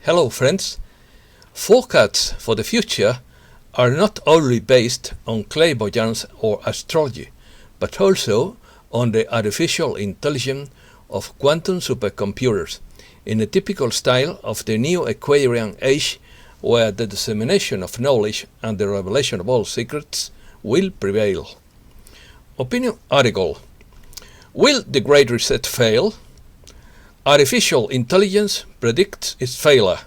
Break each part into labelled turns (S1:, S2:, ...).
S1: Hello friends. Forecasts for the future are not only based on clairvoyance or astrology, but also on the artificial intelligence of quantum supercomputers, in a typical style of the new Aquarian age, where the dissemination of knowledge and the revelation of all secrets will prevail. Opinion article: Will the Great Reset fail? Artificial intelligence predicts its failure.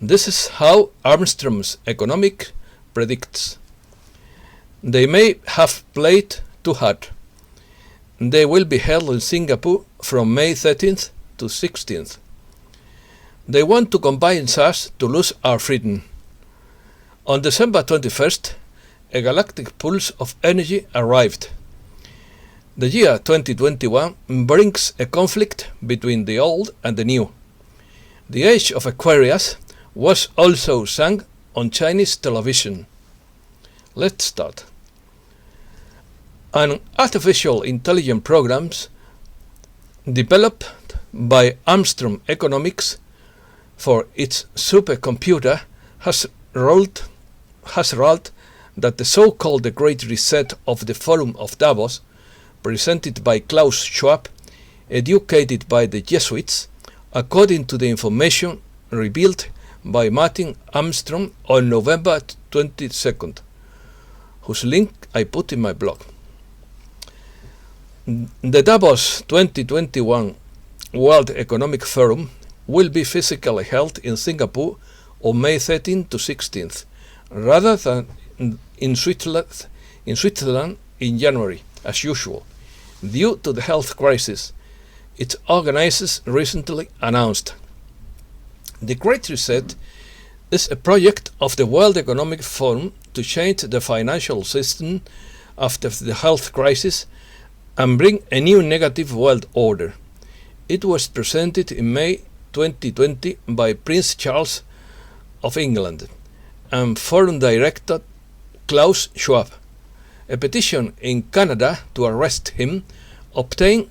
S1: This is how Armstrong Economics predicts. They may have played too hard. They will be held in Singapore from May 13th to 16th. They want to combine us to lose our freedom. On December 21st, a galactic pulse of energy arrived. The year 2021 brings a conflict between the old and the new. The Age of Aquarius was also sung on Chinese television. Let's start. An artificial intelligence program developed by Armstrong Economics for its supercomputer has ruled that the so-called The Great Reset of the Forum of Davos, presented by Klaus Schwab, educated by the Jesuits, according to the information revealed by Martin Armstrong on November 22nd, whose link I put in my blog. The Davos 2021 World Economic Forum will be physically held in Singapore on May 13th to 16th, rather than in Switzerland in January, as usual, due to the health crisis its organizers recently announced. The Great Reset is a project of the World Economic Forum to change the financial system after the health crisis and bring a new negative world order. It was presented in May 2020 by Prince Charles of England and Forum Director Klaus Schwab. A petition in Canada to arrest him obtained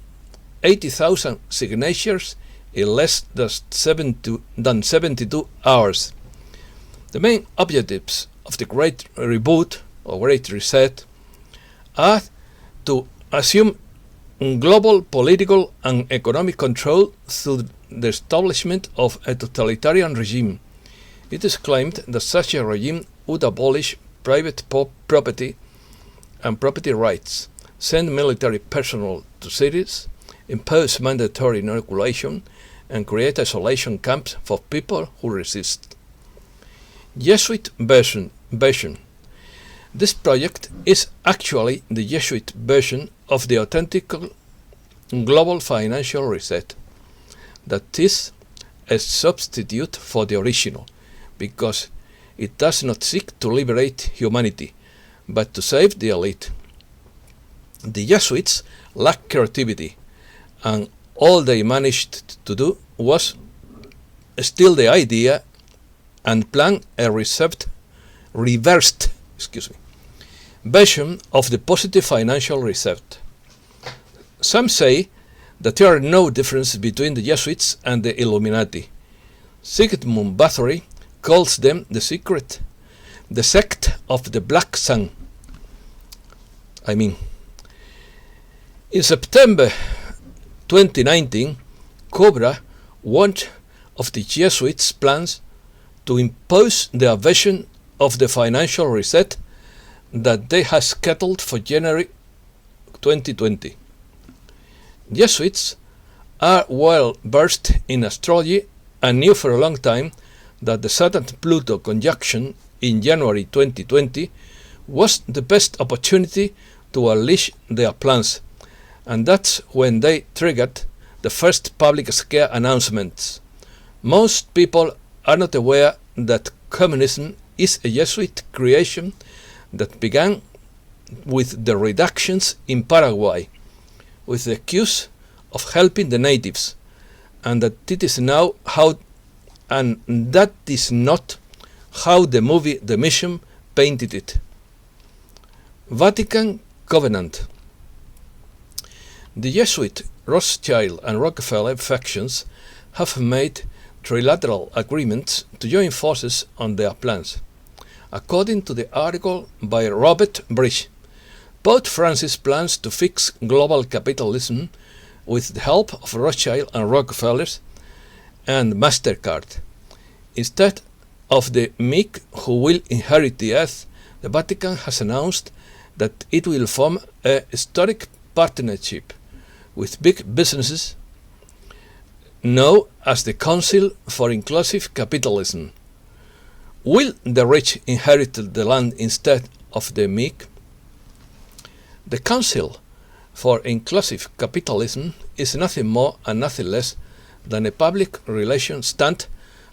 S1: 80,000 signatures in less than 72 hours. The main objectives of the Great Reboot or Great Reset are to assume global political and economic control through the establishment of a totalitarian regime. It is claimed that such a regime would abolish private property and property rights, send military personnel to cities, impose mandatory inoculation, and create isolation camps for people who resist. Jesuit version. This project is actually the Jesuit version of the authentic global financial reset. That is a substitute for the original, because it does not seek to liberate humanity, but to save the elite. The Jesuits lack creativity, and all they managed to do was steal the idea and plan a reversed version of the positive financial reset. Some say that there are no difference between the Jesuits and the Illuminati. Sigmund Bathory calls them the sect of the Black Sun. In September 2019, Cobra warned of the Jesuits' plans to impose their version of the financial reset that they had scheduled for January 2020. Jesuits are well versed in astrology and knew for a long time that the Saturn-Pluto conjunction in January 2020 was the best opportunity to unleash their plans, and that's when they triggered the first public scare announcements. Most people are not aware that communism is a Jesuit creation that began with the reductions in Paraguay, with the accuse of helping the natives, and that is not how the movie The Mission painted it. Vatican Covenant. The Jesuit, Rothschild and Rockefeller factions have made trilateral agreements to join forces on their plans. According to the article by Robert Bridge, Pope Francis plans to fix global capitalism with the help of Rothschild and Rockefellers and MasterCard. Instead of the meek who will inherit the earth, the Vatican has announced that it will form a historic partnership with big businesses known as the Council for Inclusive Capitalism. Will the rich inherit the land instead of the meek? The Council for Inclusive Capitalism is nothing more and nothing less than a public relations stunt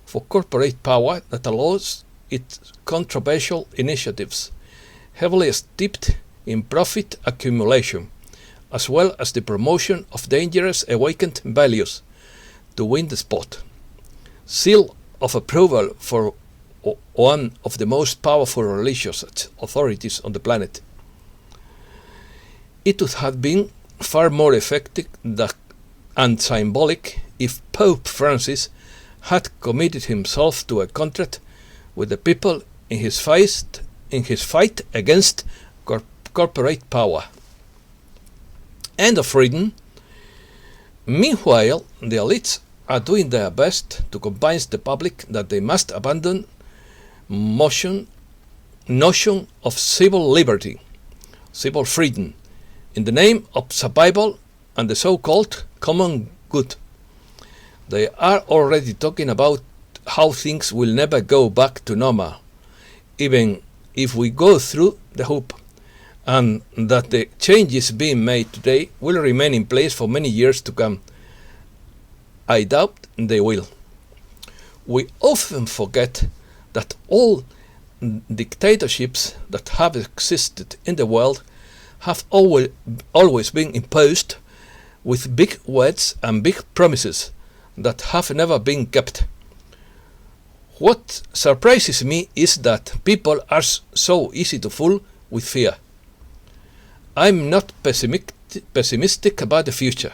S1: for corporate power that allows its controversial initiatives, heavily steeped in profit accumulation, as well as the promotion of dangerous awakened values, to win the spot. Seal of approval for one of the most powerful religious authorities on the planet. It would have been far more effective and symbolic if Pope Francis had committed himself to a contract with the people in his fight against corporate power. End of reading. Meanwhile, the elites are doing their best to convince the public that they must abandon notion of civil liberty, civil freedom, in the name of survival and the so-called common good. They are already talking about how things will never go back to normal, even if we go through the hoop, and that the changes being made today will remain in place for many years to come. I doubt they will. We often forget that all dictatorships that have existed in the world have always been imposed with big words and big promises that have never been kept. What surprises me is that people are so easy to fool with fear. I'm not pessimistic about the future.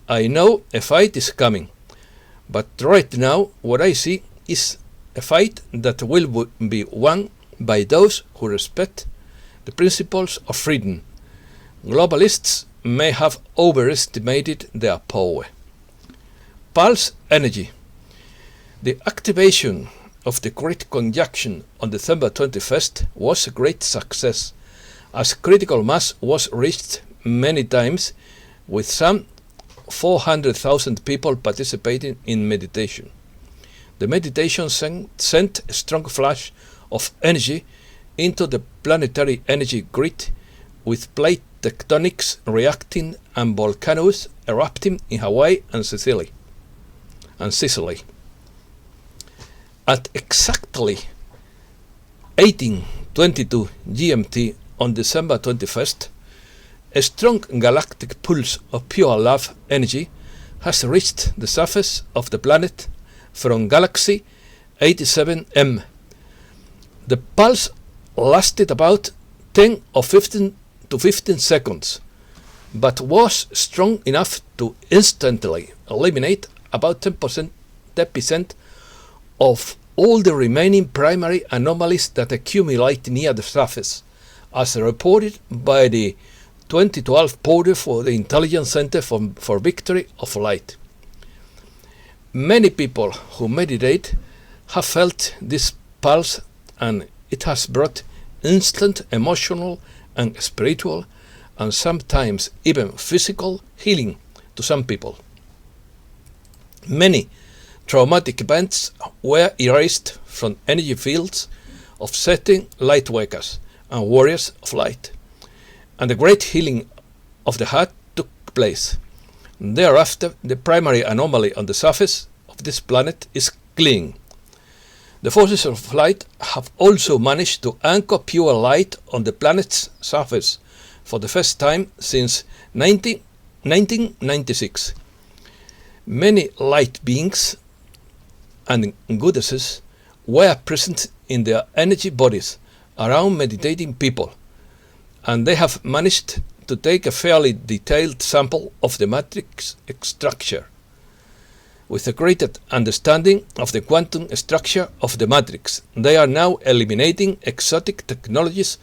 S1: I know a fight is coming, but right now what I see is a fight that will be won by those who respect the principles of freedom. Globalists may have overestimated their power. Pulse energy. The activation of the Great Conjunction on December 21st was a great success, as critical mass was reached many times, with some 400,000 people participating in meditation. The meditation sent a strong flash of energy into the planetary energy grid, with plate tectonics reacting and volcanoes erupting in Hawaii and Sicily. At exactly 18:22 GMT on December 21st, a strong galactic pulse of pure love energy has reached the surface of the planet from galaxy 87M. The pulse lasted about 10 or 15 seconds, but was strong enough to instantly eliminate about 10% of all the remaining primary anomalies that accumulate near the surface, as reported by the 2012 powder for the Intelligence Center for Victory of Light. Many people who meditate have felt this pulse, and it has brought instant emotional and spiritual and sometimes even physical healing to some people. Many traumatic events were erased from energy fields of setting light workers and warriors of light, and the great healing of the heart took place. Thereafter, the primary anomaly on the surface of this planet is clean. The forces of light have also managed to anchor pure light on the planet's surface for the first time since 1996. Many light beings and goddesses were present in their energy bodies around meditating people, and they have managed to take a fairly detailed sample of the matrix structure. With a greater understanding of the quantum structure of the matrix, they are now eliminating exotic technologies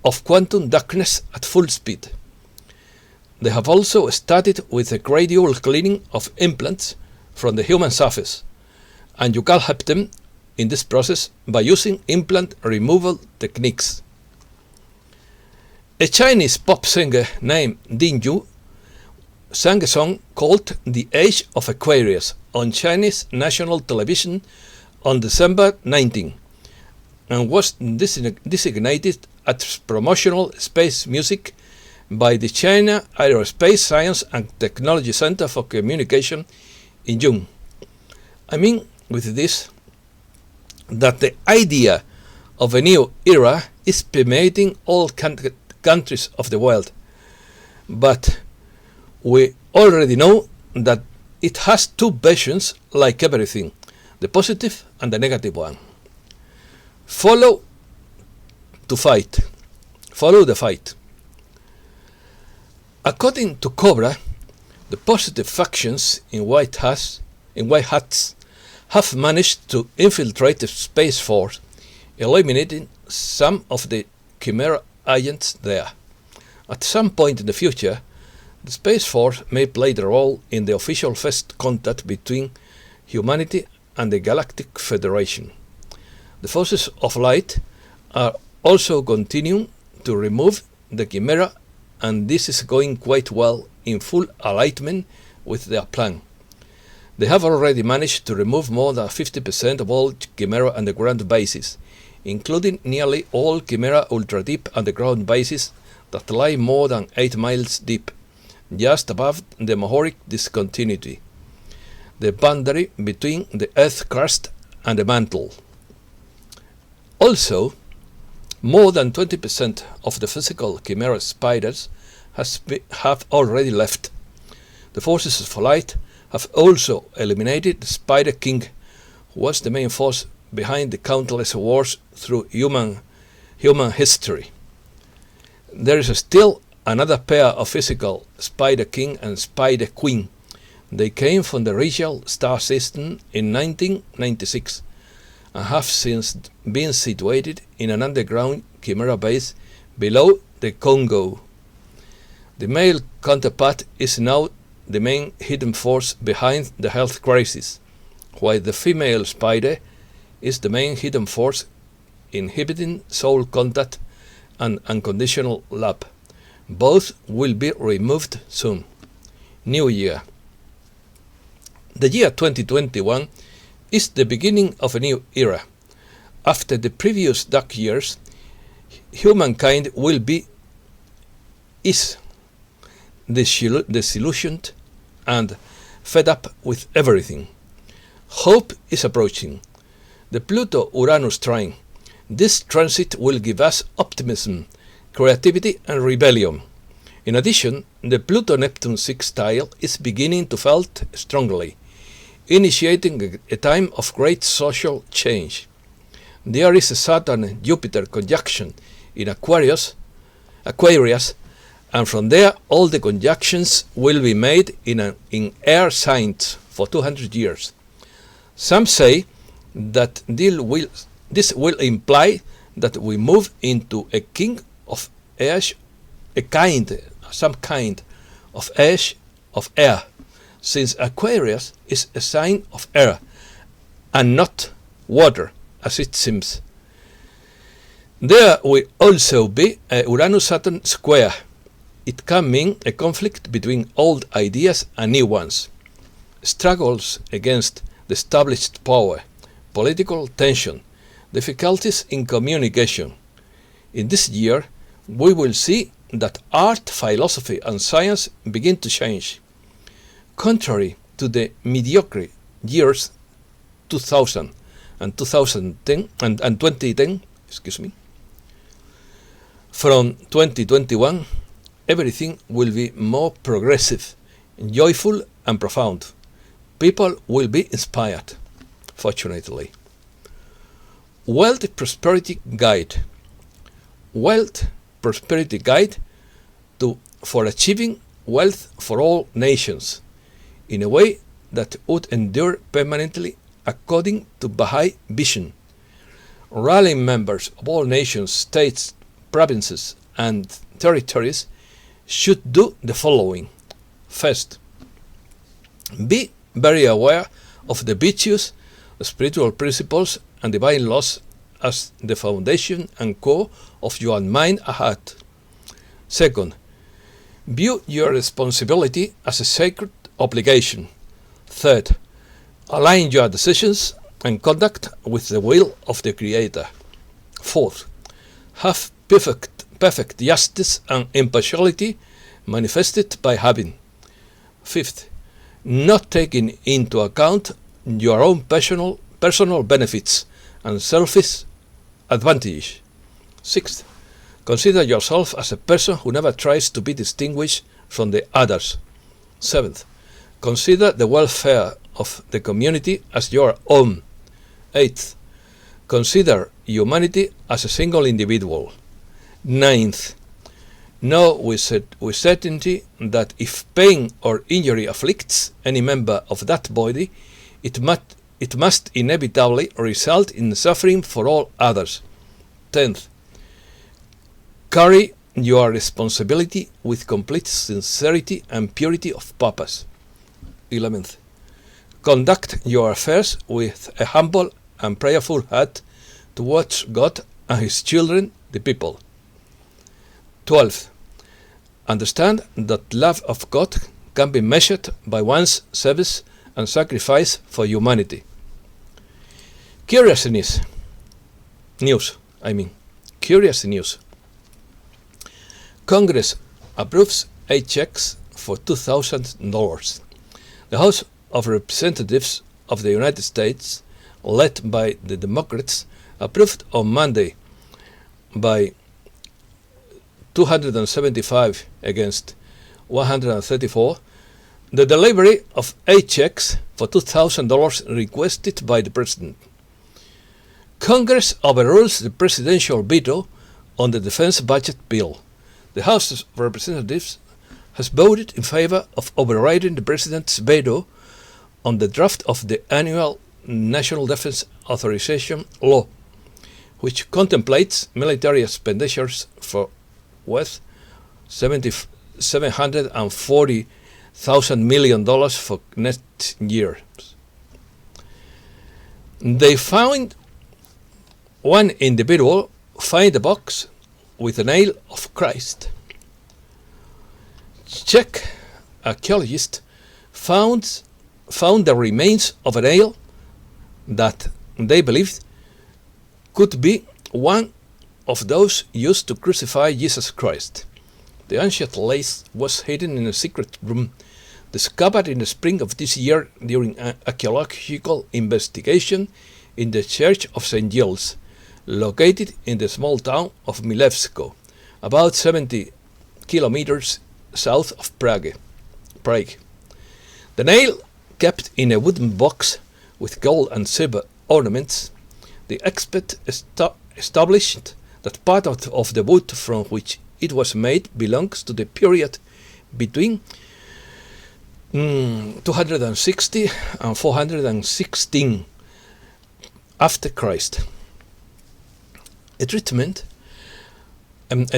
S1: of quantum darkness at full speed. They have also started with a gradual cleaning of implants from the human surface, and you can help them in this process by using implant removal techniques. A Chinese pop singer named Ding Yu sang a song called The Age of Aquarius on Chinese national television on December 19, and was designated as promotional space music by the China Aerospace Science and Technology Center for Communication in June. I mean with this that the idea of a new era is permeating all countries of the world, but we already know that it has two versions like everything, the positive and the negative one. Follow the fight. According to Cobra, the positive factions in white hats have managed to infiltrate the Space Force, eliminating some of the Chimera agents there. At some point in the future, the Space Force may play the role in the official first contact between humanity and the Galactic Federation. The forces of light are also continuing to remove the Chimera, and this is going quite well in full alignment with their plan. They have already managed to remove more than 50% of all Chimera underground bases, including nearly all Chimera ultra-deep underground bases that lie more than 8 miles deep, just above the Mohoric discontinuity, the boundary between the Earth crust and the mantle. Also, more than 20% of the physical Chimera spiders have already left. The forces of light have also eliminated the Spider King, who was the main force behind the countless wars through human history. There is still another pair of physical Spider King and Spider Queen. They came from the Rigel star system in 1996 and have since been situated in an underground Chimera base below the Congo. The male counterpart is now the main hidden force behind the health crisis, while the female spider is the main hidden force inhibiting soul contact and unconditional love. Both will be removed soon. New Year. The year 2021 is the beginning of a new era. After the previous dark years, humankind is disillusioned and fed up with everything. Hope is approaching. The Pluto-Uranus trine. This transit will give us optimism, creativity and rebellion. In addition, the Pluto-Neptune sextile is beginning to felt strongly, initiating a time of great social change. There is a Saturn-Jupiter conjunction in Aquarius, and from there all the conjunctions will be made in air signs for 200 years. Some say that this will imply that we move into a king of age, some kind of age of air, since Aquarius is a sign of air and not water, as it seems. There will also be a Uranus-Saturn square. It can mean a conflict between old ideas and new ones, struggles against the established power, political tension, difficulties in communication. In this year, we will see that art, philosophy and science begin to change. Contrary to the mediocre years 2000 and 2010 and 2010, from 2021, everything will be more progressive, joyful and profound. People will be inspired, fortunately. Wealth Prosperity Guide. Wealth Prosperity Guide for achieving wealth for all nations, in a way that would endure permanently according to Baha'i vision. Rallying members of all nations, states, provinces, and territories should do the following. First, be very aware of the virtues, spiritual principles, and divine laws as the foundation and core of your mind ahead. Second, view your responsibility as a sacred obligation. Third, align your decisions and conduct with the will of the Creator. Fourth, have perfect justice and impartiality manifested by having. Fifth, not taking into account your own personal benefits and selfish advantage. Sixth, consider yourself as a person who never tries to be distinguished from the others. Seventh, consider the welfare of the community as your own. Eighth, consider humanity as a single individual. Ninth, know with certainty that if pain or injury afflicts any member of that body, it must inevitably result in suffering for all others. 10th, carry your responsibility with complete sincerity and purity of purpose. 11th, conduct your affairs with a humble and prayerful heart towards God and His children, the people. 12th, understand that love of God can be measured by one's service and sacrifice for humanity. Curious news. Congress approves 8 checks for $2,000. The House of Representatives of the United States, led by the Democrats, approved on Monday by 275 against 134 the delivery of 8 checks for $2,000 requested by the President. Congress overrules the presidential veto on the defense budget bill. The House of Representatives has voted in favor of overriding the President's veto on the draft of the annual National Defense Authorization Law, which contemplates military expenditures for worth $740,000 million for next year. They found one individual find a box with the nail of Christ. Czech archaeologists found the remains of a nail that they believed could be one of those used to crucify Jesus Christ. The ancient lace was hidden in a secret room discovered in the spring of this year during an archaeological investigation in the Church of St. Giles, located in the small town of Milevsko, about 70 kilometers south of Prague. The nail, kept in a wooden box with gold and silver ornaments, the expert established that part of the wood from which it was made belongs to the period between 260 and 416 after Christ. A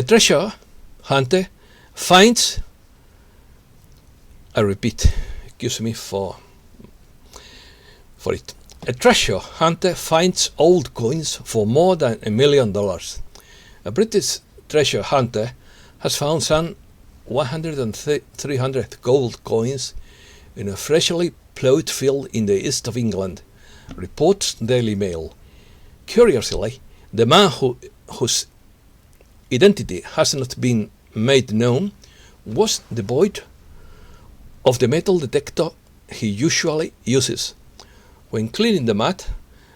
S1: treasure hunter finds, a treasure hunter finds old coins for more than $1 million. A British treasure hunter has found some 300 gold coins in a freshly ploughed field in the east of England, reports Daily Mail. Curiously, the man whose identity has not been made known was devoid of the metal detector he usually uses. When cleaning the mud,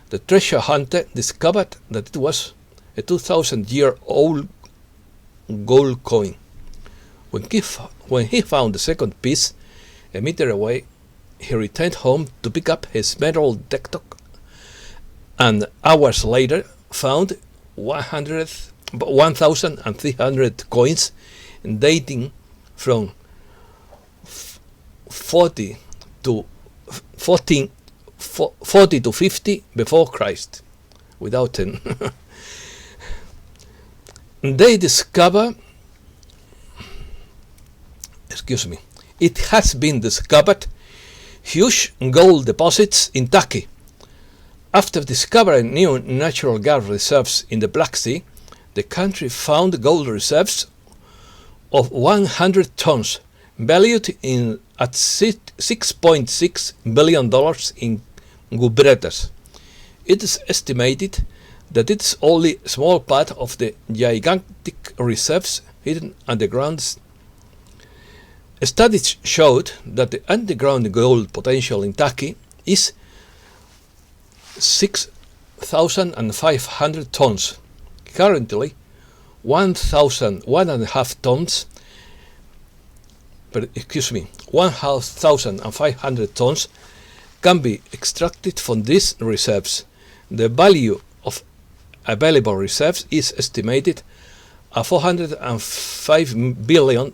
S1: the treasure hunter discovered that it was a 2,000-year-old gold coin. When he found the second piece a meter away, he returned home to pick up his metal detector, and hours later found 1,300 coins dating from 40 to 40 to 50 before Christ, without 10. They discover, it has been discovered huge gold deposits in Turkey. After discovering new natural gas reserves in the Black Sea, the country found gold reserves of 100 tons, valued at $6.6 billion in Gubretas. It is estimated that it is only a small part of the gigantic reserves hidden underground. Studies showed that the underground gold potential in Turkey is 6,500 tons. Currently, 1,500 tons can be extracted from these reserves. The value of available reserves is estimated at $405 billion.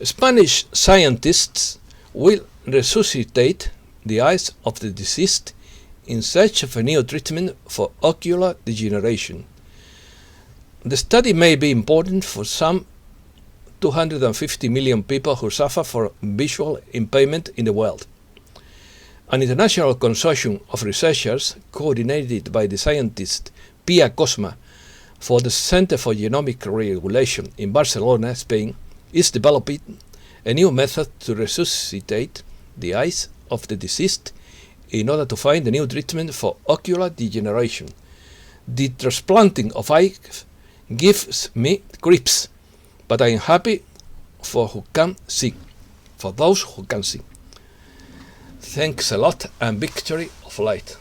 S1: Spanish scientists will resuscitate the eyes of the deceased in search of a new treatment for ocular degeneration. The study may be important for some 250 million people who suffer from visual impairment in the world. An international consortium of researchers, coordinated by the scientist Pia Cosma for the Center for Genomic Regulation in Barcelona, Spain, is developing a new method to resuscitate the eyes of the deceased in order to find a new treatment for ocular degeneration. The transplanting of eyes gives me creeps, but I am happy for those who can see. Thanks a lot, and victory of light.